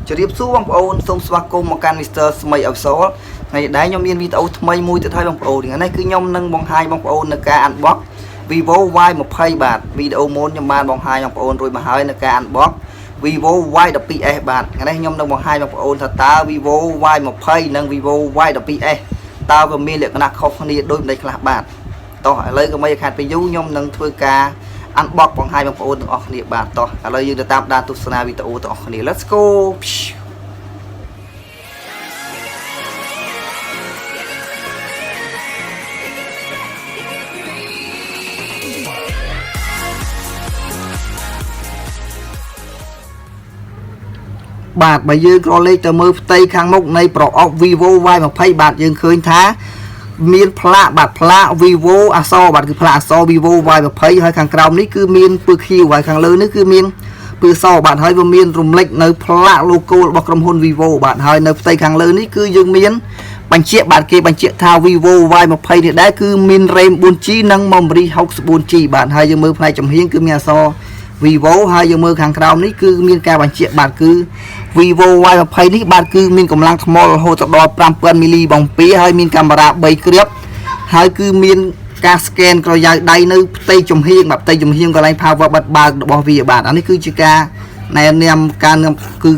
จะเรียบสู้บางโอนส้มสวักกมาการมิสเตอร์สมัยอัลโซในได้ยมเรียนวีดีโอทำไมมวยจะไทยบางโอนอย่างนั้นคือยมนั่งบางไฮบางโอนในการอันบ็อกVIVO Y20 บาทวิดีโอโมนยมบ้านบางไฮบางโอนโดยมาหายในการอันบ็อกVIVO Y20 บาทงั้นยมนั่งบางไฮบางโอนตาVIVO Y20 นั่งVIVO Y20ตาก็มีเหลือกนักเขาคนนี้โดยในคลาบาทต่อเลยก็ไม่ขาดไปยุ่งยมนั่งทั่วกาอันบอกของไฮบางโอนต้องออกเนี่ยบาทต่อเลยยืนตามด้านตุสนาวิดีโอต้องออกเนี่ย let's go บาทใบยืนกรอเล็กแต่มือไตข้างมุกในโปรออก VIVO Y20 บาทยืนเคยท้ามีนพระบาทพระ VIVO อาซอบาทคือพระอาซอ VIVO Y20 ให้ข้างกลางนี้คือมีนปืนคิวไว้ข้างเลยนี่คือมีนปืนซอบาทให้บะมีนรุมเล็กในพระโลโก้บอกกรมพล VIVO บาทให้ในไตข้างเลยนี่คือยังมีนบัญชีบาทเกบัญชีทา VIVO Y20 เนี่ยได้คือมีนเรมบุญจีนังมอมรี64 G บาทให้ยังมือภายจำเฮียงคือมีอาซอVIVO ให้ยังมือข้างกลางนี้คือมีการบัญชีบาทคือVIVO Y20 នេះបាទគឺមានកម្លាំងថ្មរហូតដល់ 5000 មីលីបងពីហើយមានកាមេរ៉ា 3 គ្រាប់ហើយគឺមានការ scan ក្រយៅដៃនៅផ្ទៃចំហៀងបាទផ្ទៃចំហៀងកន្លែង power បិទបើករបស់វាបាទអានេះគឺជាការណែនាំការនាំគឺ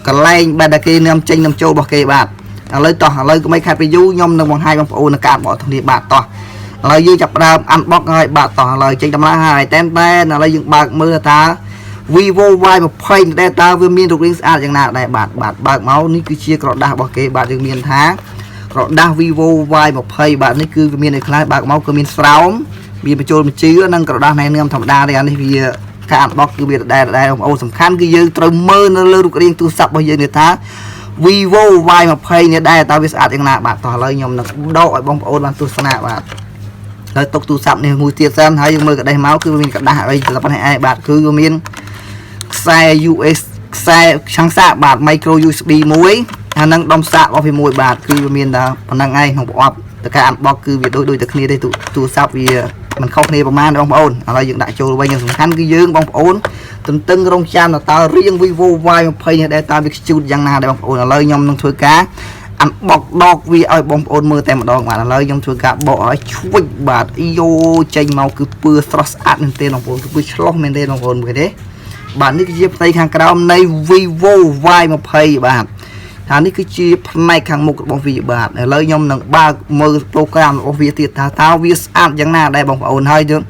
កន្លែងបាទដែលគេនាំចេញនាំចូលរបស់គេបាទឥឡូវតោះឥឡូវក៏មិនខាត់ពីយូរខ្ញុំនឹងបង្ហាញបងប្អូននៅការបកធានាបាទតោះឥឡូវយើងចាប់ផ្ដើម unbox ហើយបាទតោះឥឡូវចេញតម្លៃហើយតែឥឡូវយើងបើកមើលថា VIVO Y20 ដែលតើវាមានរូបរាងស្អាតយ៉ាងណាដែរបាទបើកមកនេះគឺជាក្រដាស់របស់គេបាទយើងមានថាក្រដាស់ VIVO Y20 បាទនេះគឺវាមាននៅខ្លះបើកមកគឺមានស្រោមមានបញ្ចូលបញ្ជានិងក្រដាស់ណែនាំធម្មតាទេអានេះវាការ unbox គឺវាដែរបងប្អូនសំខាន់គឺយើងត្រូវមើលនៅលើរូបរាងទូរស័ព្ទរបស់យើងនេះថា VIVO Y20 នេះដែរតើវាស្អាតយ៉ាងណាបាទតោះឥឡូវខ្ញុំនឹងដកឲ្យបងប្អូនបានទស្សនាបាទហើយទុកទូរស័ព្ទនេះមួយទៀតសិនហើយយើងមើលកដេះមកគឺវាមានក្រដាស់អីសម្រាប់នេះឯងបាទគឺវាមានខ្សែ US ខ្សែឆាំងសាកបាទ micro USB មួយអានឹងដុំសាករបស់វាមួយបាទគឺវាមានតែប៉ុណ្្នឹងឯងក្នុងប្រអប់តែការ unbox គឺវាដូចតែគ្នាទេទូរស័ព្ទវាមិនខុសគ្នាប្រហែលបងប្អូនឥឡូវយើងដាក់ចូលវិញសំខាន់គឺយើងបងប្អូនទន្ទឹងរង់ចាំតើរៀង VIVO Y20 នេះដែរតើវាខ្ជូតយ៉ាងណាដែរបងប្អូនឥឡូវខ្ញុំនឹងធ្វើការ unbox ដកវាឲ្យបងប្អូនមើលតែម្ដងបាទឥឡូវខ្ញុំធ្វើការបកឲ្យឈួចបាទយោចេញមកគឺពឿស្រស់ស្អាតមែនទេបងប្អូនគឺពឿឆ្លោះមែនទេបងប្អូនមើលទេបាទនេះគឺជាផ្នែកខាងក្រោមនៃ VIVO Y20 បាទថានេះគឺជាផ្នែកខាងមុខរបស់វាបាទឥឡូវខ្ញុំនឹងបើកមើលប្រូក្រាមរបស់វាទៀតថាតើវាស្អាតយ៉ាងណាដែរបងប្អូនហើយយើង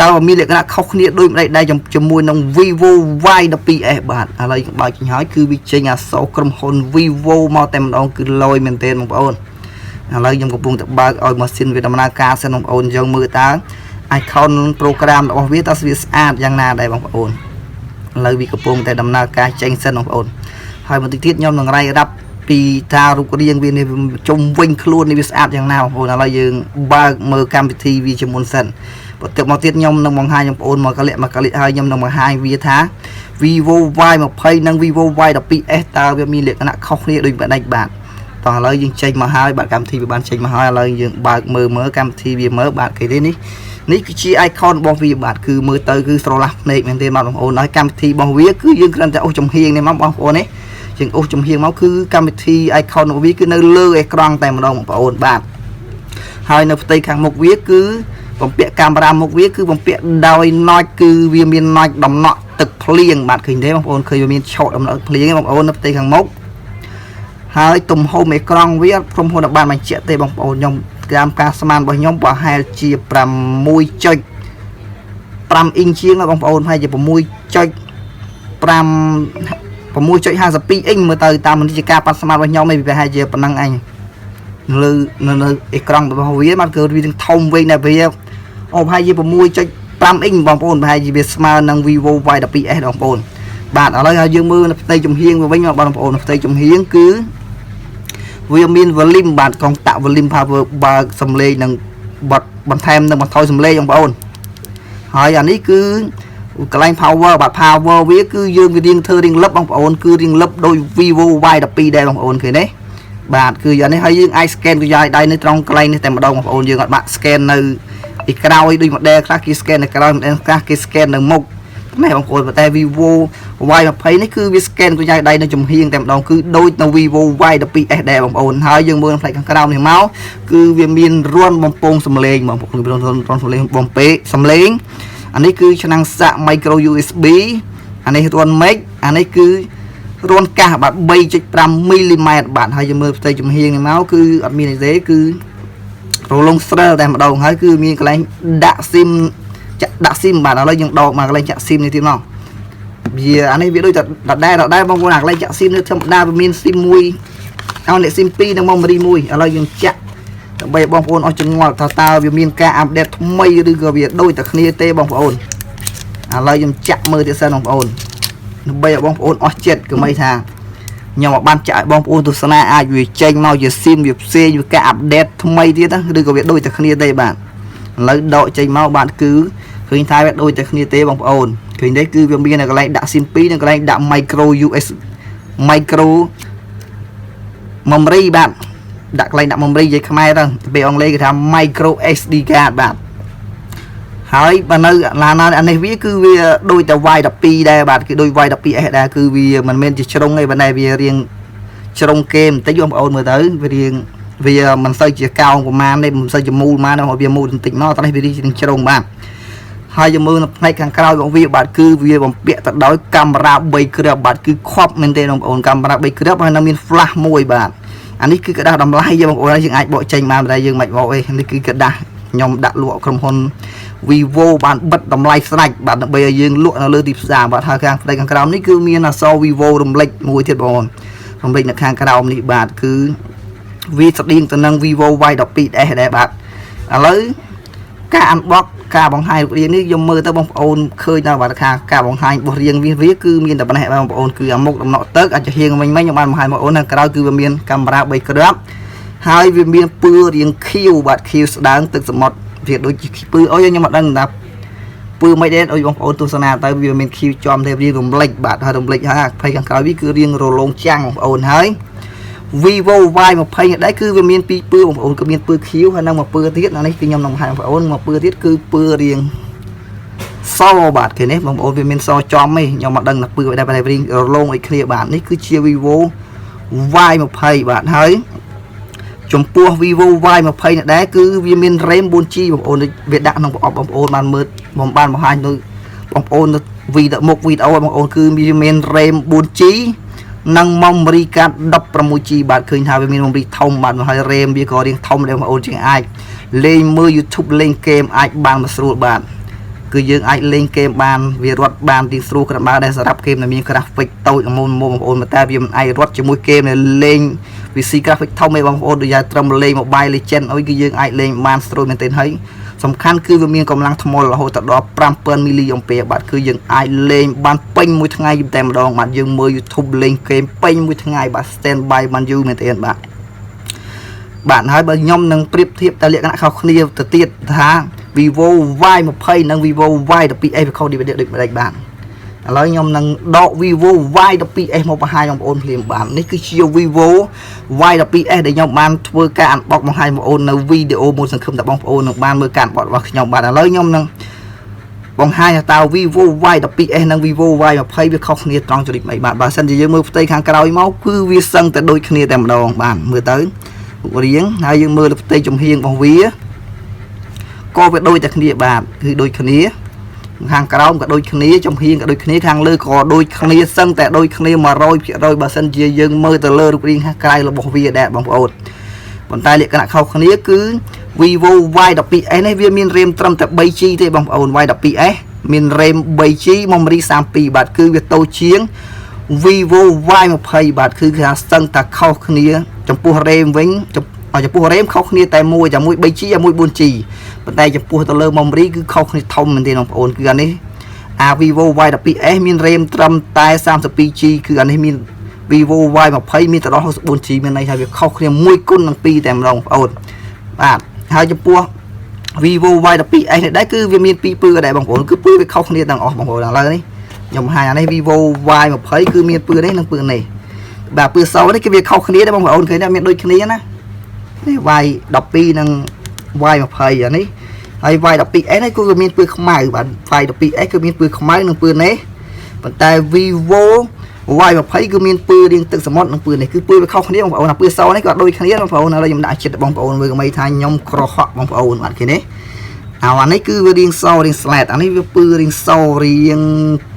តើមានលក្ខណៈខុសគ្នាដូចម្ដេចដែរជាមួយនឹង VIVO Y12S បាទឥឡូវយើងបើកចេញហើយគឺវាចេញអក្សរក្រុមហ៊ុន VIVO មកតែម្ដងគឺលយមែនទេបងប្អូនឥឡូវខ្ញុំកំពុងតែបើកឲ្យម៉ាស៊ីនវាដំណើរការសិនបងប្អូនយើងមើលតើ icon ប្រូក្រាមរបស់វាតើវាស្អាតយ៉ាងណាដែរបងប្អូនឥឡូវវាកំពុងតែដំណើរការចេញសិនបងប្អូនហើយបន្តិចទៀតខ្ញុំនឹងរាយរាប់ពីថារូបរាងវានេះជុំវិញខ្លួននេះវាស្អាតយ៉ាងណាបងប្អូនឥឡូវយើងបើកមើលកម្មវិធីវាជាមុនសិនបន្ទាប់មកទៀតខ្ញុំនឹងបង្ហាញបងប្អូនមកកលិហើយខ្ញុំនឹងបង្ហាញវាថា VIVO Y20 និង VIVO Y12S តើវាមានលក្ខណៈខុសគ្នាដូចបែបបាទតោះឥឡូវយើងចេញមកហើយបាទកម្មវិធីវាបានចេញមកហើយឥឡូវយើងបើកមើលកម្មវិធីវាមើលបាទគេទេនេះគឺជា icon របស់វាបាទគឺមើលទៅគឺស្រឡះភ្នែកមែនទេបងប្អូនហើយកម្មវិធីរបស់វាគឺយើងគ្រាន់តែអូសចំហៀងនេះមកបងប្អូននេះយើងអូសចំហៀងមកគឺកម្មវិធី icon របស់វាគឺនៅលើអេក្រង់តែម្ដងបងប្អូនបាទហើយនៅផ្ទៃខាងមុខវាគឺបំពាក់កាមេរ៉ាមុខវាគឺបំពាក់ដោយ notch គឺវាមាន notch ដំណក់ទឹកភ្លៀងបាទឃើញទេបងប្អូនឃើញវាមានឆកដំណក់ភ្លៀងបងប្អូននៅផ្ទៃខាងមុខហើយទំហំអេក្រង់វាក្រុមហ៊ុនបានបញ្ជាក់ទេបងប្អូនខ្ញុំតាមការស្មានរបស់ខ្ញុំប្រហែលជា 6.5 អ៊ីងជាងបងប្អូនហើយជា 6.52 អ៊ីងមើលទៅតាមមនីជាការប៉ាត់ស្មានរបស់ខ្ញុំឯងវាប្រហែលជាប៉ុណ្ណឹងឯងលើនៅអេក្រង់របស់វាបាទគឺវាធំវិញដែរវាប្រហែលជា 6.5 អ៊ីងបងប្អូនប្រហែលជាវាស្មើនឹង VIVO Y12S បងប្អូនបាទឥឡូវយើងមើលនៅផ្ទៃចំហៀងវិញបងប្អូននៅផ្ទៃចំហៀងគឺវាមាន volume បាទកងតាក់ volume power បើកសំឡេងនិងបត់បន្ថែមនិងបន្ថយសំឡេងបងប្អូនហើយអានេះគឺកន្លែង power បាទ power វាគឺយើងវារៀងធ្វើរៀងលឹបបងប្អូនគឺរៀងលឹបដោយ VIVO Y12 ដែរបងប្អូនឃើញទេបាទគឺយ៉ាងនេះហើយយើងអាច scan ក្រយៅដៃនៅត្រង់កន្លែងនេះតែម្ដងបងប្អូនយើងអត់បាក់ scan នៅពីក្រោយដូច model ខ្លះគេ scan នៅក្រោយ model ខ្លះគេ scan នៅមុខ này bằng cồn và tay Vivo Y20 này cứ viết scan của nhai đây nó chùm hiên tèm đồng cứ đôi nó Vivo Y20 để bằng ồn hai dương mưa phải cái này máu cứ viêm miên run bằng pông sầm lên bằng một run sầm lên bằng pê sầm lên anh ấy cứ cho năng xạ micro USB anh ấy run make anh ấy cứ run cả bạn 3.5 mm bạn hai dương mưa tay chùm hiên này máu cứ admin này dễ cứ rồi long sơ tại một đầu hay cứ miên cái này đã sim bạn nó lấy những đồ mà cái lên chạm sim này tìm nào vì anh ấy biết đôi đặt đây mong muốn là lên chạm sim nữa thâm đa miên sim mui ao này sim pi đang mong đi mui ở đây những chạm bây bong phôn ở chân ngoài tao vì miên ca update mây đưa việc đôi tập nia tê bong phôn ở đây những chạm mơ thì sao bong phôn bây giờ bong phôn ở chết cứ mấy thằng nhưng mà ban chạy bong phôn từ sana ai vì tranh mau giờ sim việc xe việc ca update mây tiết đó đưa việc đôi tập nia tê bạn lấy đội tranh mau bạn cứ khởi thái bắt đôi technique tế bằng ồn khởi đấy cứ việc biên là cái này đã sim pi là cái này đã micro US micro memory bạn đặt lại đã memory với khmer rồi về ông lấy cái tham micro SD card bạn hỏi bạn ơi là anh này viết cứ đôi tàu vai đập pi đây bạn cái đôi vai đập pi đây cứ vì mình men chỉ trong ngay bên này vì riêng trong game tới dùng ồn mới tới vì mình xây chỉ cao của man đây mình xây chỉ mù man đâu họ vì mù tỉnh nó tao đây đi trong bạn hai giờ mưa này càng cao bằng việc bạn cứ việc bằng bịa tận đói camera bay cửa bạn cứ khóp mình tên đồng ổn camera bay cửa hay là miền flash môi bạn anh ấy cứ cái đa đầm lai giờ bằng ổn là những ai bộ tranh mà đây dương mạnh vội anh ấy cứ cái đa nhom đã lụa không hôn Vivo bạn bật đầm lai sạch bạn bây giờ dương lụa nó lơ tịp giảm bạn hai càng đây càng cao này cứ miền là so Vivo đầm lệch môi thiệt bồn đầm lệch là càng cao này bạn cứ vi sắp điên từ năng Vivo Y20 để bạn lấy cả ăn bóc cả bằng hai riêngนี้ dùng mơ tới bóng ôn khơi nào và cả bằng hai bộ riêng viên viết cứ miền tập bản hệ bằng ôn cứ một đồng nọ tớt anh cho hiền mình mấy nhóm bạn hai ôn là cái cứ miền camera bay crop hai viên miền pưa riêng khiêu bạn khiêu đáng từ một việc đôi pưa ôi nhưng mà đang đập pưa mấy đến ôi bóng ôn tu sana tới viên miền khiêu chom theo riêng đồng lệch bạn hai đồng lệch ha phải càng cái cứ riêng rồi lông trăng ôn hơi Vivo Y20 đấy cứ về miền pi pưa ổn cái miền pưa khiếu hay năng mà pưa tiết là này cái nhom đồng hàng phải ổn mà pưa tiết cứ pưa riêng so bạt cái này bằng ổn về miền so chom ấy nhưng mà đằng là pưa đây bài riêng lông ấy kia bạn đấy cứ chia Vivo Y20 bạn thấy chấm pua Vivo Y20 đấy cứ về miền RAM 4G bằng ổn Việt Nam bằng ổn bàn mượt bằng bàn hai nơi bằng ổn vì đợi một video bằng ổn cứ về miền RAM 4G năng mong memory card đập ra môi chi bạn khơi thao về miền memory thông bạn hay RAM bị có riêng thông để mà ôn chuyện ai lên mưa YouTube lên game ai bàn mà sưu bạn cứ dương ai lên game bàn vì rót bàn tiếng sưu các bạn đang sắp game là miền graphic tôi môn ôn mà ta vì ai rót cho mỗi game này lên vì si graphic thông mấy bằng ôn được dài trầm lên một bài legend ôi cứ dương ai lên bàn sưu mình tên thấyสำคัญคือว่ามีกำลังทมลโหตัดดอก5,000 มิลลิออมเปียบัดคือยังไอเลนบ้านเป่งมือทั้งไงอยู่แต่มาดองบัดยังมือยูทูบเลนเกมเป่งมือทั้งไงบัดสแตนบายมันอยู่เหมือนเดิมบัดให้บัดย่อมนั่งเปรียบเทียบแต่เรียกนักเขาเคลียร์แต่เตี้ยท้า Vivo Y20 นั่ง Vivo Y20 ไปเข้าดีไปเด็กไปได้บ้างแล้วย่อมนั่งดอก Vivo Y20 มาให้ย่อมโอนเพลียงบ้านนี่คือเชียว Vivo Y20 đểย่อมบ้านធ្វើការអានបកមកឲ្យមកអូននៅវីដេអូមួយសង្ឃឹមតែបងប្អូននឹងបានមើលការបករបស់ខ្ញុំបាទឥឡូវខ្ញុំនឹងបង្ហាញតើ Vivo Y20 និង Vivo Y20 វាខុសគ្នាត្រង់ចំណុចអីបាទបើសិនជាយើងមើលផ្ទៃខាងក្រោយមកគឺវាសឹងតែដូចគ្នាតែម្ដងបាទមើលទៅរៀងហើយយើងមើលផ្ទៃចំហៀងរបស់វាក៏វាដូចតែគ្នាបាទគឺដូចគ្នាខាងក្រោមក៏ដូចគ្នាចំហៀងក៏ដូចគ្នាខាងលើក៏ដូចគ្នាសឹងតែដូចគ្នា 100% បើសិនជាយើងមើលទៅលើរូបរាងខាងក្រៅរបស់វាដែរបងប្អូនប៉ុន្តែលក្ខណៈខុសគ្នាគឺ Vivo Y20 នេះវាមាន RAM ត្រឹមតែ 3G ទេបងប្អូន Y20 មាន RAM 3G memory 32បាទគឺវាតូចជាង Vivo Y20 បាទគឺគេថាសឹងតែខុសគ្នាចំពោះ RAM វិញចំពោះ RAM ខុសគ្នាតែមួយ 3G ហើយមួយ 4G ប៉ុន្តែចំពោះទៅលើ memory គឺខុសគ្នាធំមែនទេបងប្អូនគឺអានេះVivo Y20 មាន RAM ត្រឹមតែ 32G គឺអានេះមាន Vivo Y20 មានទៅដល់ 64G មានន័យថាវាខុសគ្នាមួយគុណនឹងពីរតែម្ដងបងប្អូនបាទហើយចំពោះ Vivo Y20 នេះដែរគឺវាមានពីរពឺដែរបងប្អូនគឺពឺវាខុសគ្នាទាំងអស់បងប្អូនឥឡូវនេះខ្ញុំហាយអានេះ Vivo Y20 គឺមានពឺនេះនិងពឺនេះបាទពឺសនេះគឺវាខុសគ្នាដែរបងប្អូនឃើញថាមានដូចគ្នាណានេះ Y12 និង Y20 អានេះ ហើយ Y12S នេះគឺមានពឿខ្មៅបាទ Y12S គឺមានពឿខ្មៅនិងពឿនេះប៉ុន្តែ VIVO Y20 គឺមានពឿរាងទឹកសមុទ្រនិងពឿនេះគឺពឿវាខុសគ្នាបងប្អូនអាពឿសនេះក៏ដូចគ្នាបងប្អូនឥឡូវខ្ញុំដាក់ចិត្តបងប្អូនមើលកុំឲ្យថាខ្ញុំក្រហកបងប្អូនបាទគេនេះអានេះគឺវារាងសរាង slide អានេះវាពឿរាងសរាង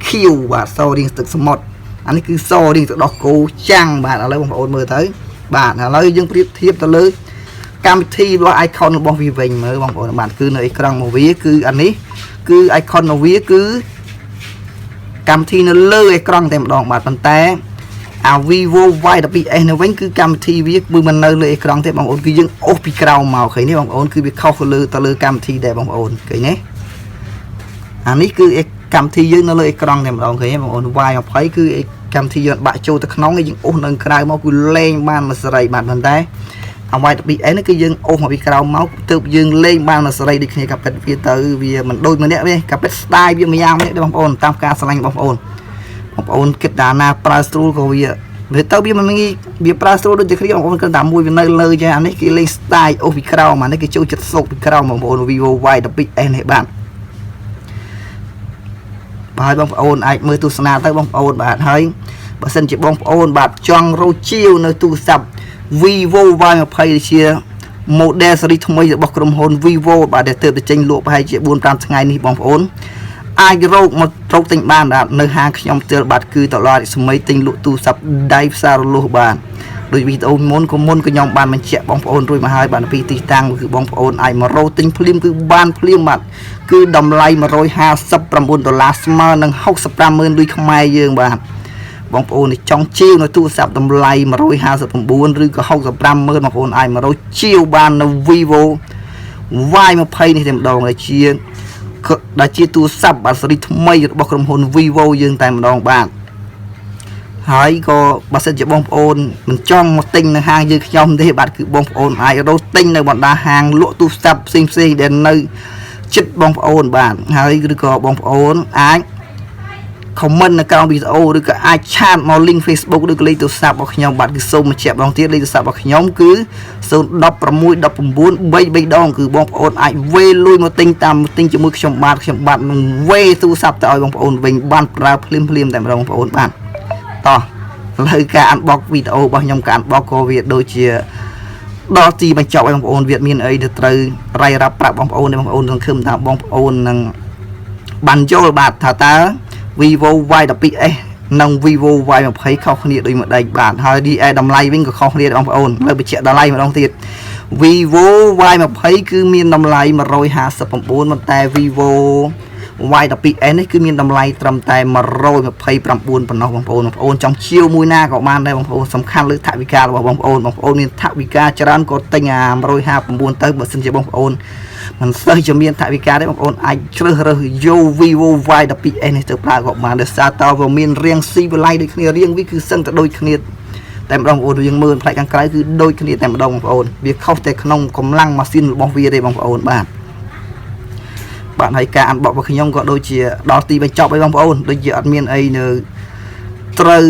ខៀវបាទសរាងទឹកសមុទ្រអានេះគឺសរាងទឹកដោះគោចាំងបាទឥឡូវបងប្អូនមើលទៅបាទឥឡូវយើងប្រៀបធៀបទៅលើកម្មវិធីរបស់ icon របស់វាវិញមើលបងប្អូនបាទគឺនៅអេក្រង់របស់វាគឺអានេះគឺ icon របស់វាគឺកម្មវិធីនៅលើអេក្រង់តែម្ដងបាទប៉ុន្តែអា VIVO Y12S នៅវិញគឺកម្មវិធីវាគឺមិននៅលើអេក្រង់ទេបងប្អូនគឺយើងអូសពីក្រោមមកឃើញទេបងប្អូនគឺវាខុសទៅលើកម្មវិធីដែរបងប្អូនឃើញទេអានេះគឺកម្មវិធីយើងនៅលើអេក្រង់តែម្ដងឃើញទេបងប្អូន Y20 គឺកម្មវិធីយើងបាក់ចូលទៅក្នុងយើងអូសនៅក្រៅមកគឺលេងបានមួយសេរីបាទប៉ុន្តែអា Y12S នេះគឺយើងអូសមកពីក្រោមមកទើបយើងលេងបានមួយសេរីដូចគ្នាកាពិតវាទៅវាមិនដូចម្នាក់ទេកាពិត style វាមួយយ៉ាងម្នាក់ទេបងប្អូនតាមការឆ្លាញ់បងប្អូនគិតថាណាប្រើស្រួលក៏វាទៅវាមិនងាយវាប្រើស្រួលដូចតែគ្នាបងប្អូនគិតថាមួយវានៅលើចាអានេះគេលេង style អូសពីក្រោមអានេះគេចូលចិត្តសុកពីក្រោមបងប្អូន VIVO Y12S នេះបាទហើយបងប្អូនអាចមើលទស្សនាទៅបងប្អូនបាទហើយបើសិនជាបងប្អូនបាទចង់រកជាវនៅទូរស័ព្ទ VIVO Y20 ជា model ស៊េរីថ្មីរបស់ក្រុមហ៊ុន VIVO បាទដែលទើបតែចេញលក់ប្រហែលជា 4-5 ថ្ងៃនេះបងប្អូនអាចរកទិញបានបាទនៅហាងខ្ញុំផ្ទាល់បាទគឺតឡាស្មីទិញលក់ទូរស័ព្ទដៃផ្សាររលុះបាទដោយវីដេអូមុនខ្ញុំបានបញ្ជាក់បងប្អូនរួចមកហើយបាទពីទីតាំងគឺបងប្អូនអាចមករកទិញភ្លាមគឺបានភ្លាមបាទគឺតម្លៃ$159ស្មើនឹង65,000លុយខ្មែរយើងបាទបងប្អូនចង់ជាវនៅទូរស័ព្ទតម្លៃ159ឬក៏65,000បងប្អូនអាចមករកជាវបាននៅ VIVO Y20 នេះតែម្ដងដែលជាទូរស័ព្ទបាទស៊េរីថ្មីរបស់ក្រុមហ៊ុន VIVO យើងតែម្ដងបាទហើយក៏បើសិនជាបងប្អូនមិនចង់មកទិញនៅហាងយើងខ្ញុំទេបាទគឺបងប្អូនអាចរកទិញនៅបណ្ដាហាងលក់ទូរស័ព្ទផ្សេងៗដែលនៅជិតបងប្អូនបាទហើយឬក៏បងប្អូនអាច comment នៅក្រោមវីដេអូឬក៏អាចឆាតមក link Facebook ឬក៏លេខទូរស័ព្ទរបស់ខ្ញុំបាទគឺសូមបញ្ជាក់ម្ដងទៀតលេខទូរស័ព្ទរបស់ខ្ញុំគឺ016 19 33ដងគឺបងប្អូនអាចវេលុយមកទិញជាមួយខ្ញុំបាទនឹងវេទូរស័ព្ទទៅឲ្យបងប្អូនវិញបានប្រើភ្លាមតែម្ដងបងប្អូនបាទតោះលើការ unbox វីដេអូរបស់ខ្ញុំការ unbox ក៏វាដូចជាដល់ទីបញ្ចប់ឲ្យបងប្អូនវាមានអីទៅត្រូវរាយរាប់ប្រាប់បងប្អូនទេបងប្អូនសង្ឃឹមថាបងប្អូននឹងបានយល់បាទថាតើ VIVO Y12S និង VIVO Y20 ខុសគ្នាដូចម្ដេចបាទហើយ DA តម្លៃវិញក៏ខុសគ្នាដែរបងប្អូនលើបញ្ជាក់តម្លៃម្ដងទៀត VIVO Y20 គឺមានតម្លៃ159ប៉ុន្តែ VIVO Y12S នេះគឺមានតម្លៃត្រឹមតែ129ប៉ុណ្ណោះបងប្អូនចង់ជាវមួយណាក៏បានដែរបងប្អូនសំខាន់លើថវិការបស់បងប្អូនមានថវិកាច្រើនក៏ទិញអា159ទៅបើសិនជាបងប្អូនមិនសូវជាមានថវិកាទេបងប្អូនអាចជ្រើសរើសយក VIVO Y12S នេះទៅប្រើក៏បានដោយសារតើវាមានរាងស៊ីវិល័យដូចគ្នារាងវាគឺសឹងតែដូចគ្នាតែម្ដងបងប្អូនយើងមើលផ្នែកខាងក្រៅគឺដូចគ្នាតែម្ដងបងប្អូនវាខុសតែក្នុងកម្លាំងម៉ាស៊ីនរបស់វាទេបងប្អូនបាទហើយការ unbox របស់ខ្ញុំក៏ដូចជាដល់ទីបញ្ចប់ហើយបងប្អូនដូចជាអត់មានអីនៅត្រូវ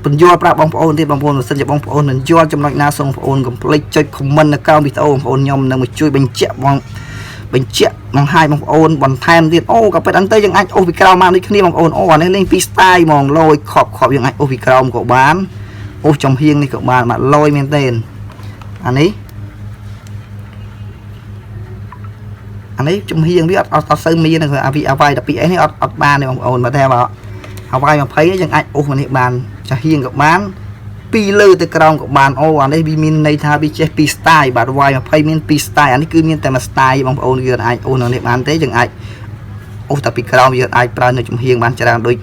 បញ្យល់ប្រាប់បងប្អូនទេបងប្អូនបើសិនជាបងប្អូនមិនយល់ចំណុចណាសូមបងប្អូនកុំភ្លេចចុច comment នៅក្រោមវីដេអូបងប្អូនខ្ញុំនឹងមកជួយបញ្ជាក់បង្ហាញបងប្អូនបន្ថែមទៀតអូក៏ពិតអញ្ចឹងយើងអាចអូសពីក្រោមមកដូចគ្នាបងប្អូនអូអានេះលេងពី style ហ្មងលយខប់យើងអាចអូសពីក្រោមក៏បានអូសចំហៀងនេះក៏បានបាទលយមែនទេអានេះចំហៀងវាអត់សូវមានអា Y12S នេះអត់បានទេបងប្អូនបើតែបើ Y20 នេះយើងអាចអូសមកនេះបានចាហៀងក៏បានពីលើទៅក្រោមក៏បានអូអានេះវាមានន័យថាវាចេះពី style បាទ Y20 មានពី style អានេះគឺមានតែមួយ style បងប្អូនយើងអាចអូសនៅនេះបានទេយើងអាចអូសតែពីក្រោមយើងអាចប្រើនៅចំហៀងបានច្រើនដូច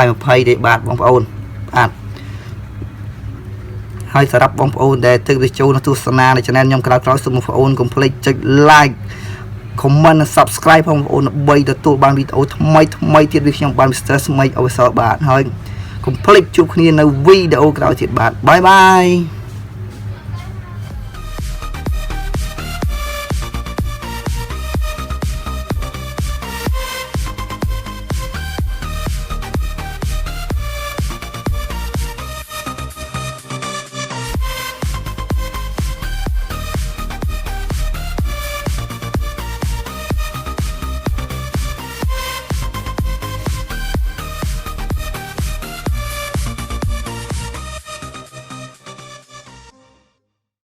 Y20 ទេបាទបងប្អូនបាទហើយសម្រាប់បងប្អូនដែលទើបទៅចូលនៅទស្សនានៅ channel ខ្ញុំក្រោយសូមបងប្អូនកុំភ្លេចចុច like comment និង subscribe បងប្អូនដើម្បីទទួលបានវីដេអូថ្មីទៀតពីខ្ញុំបាន Mr. Smey Official បាទហើយកុំភ្លេចជួបគ្នានៅវីដេអូក្រោយទៀតបាទបាយបាយ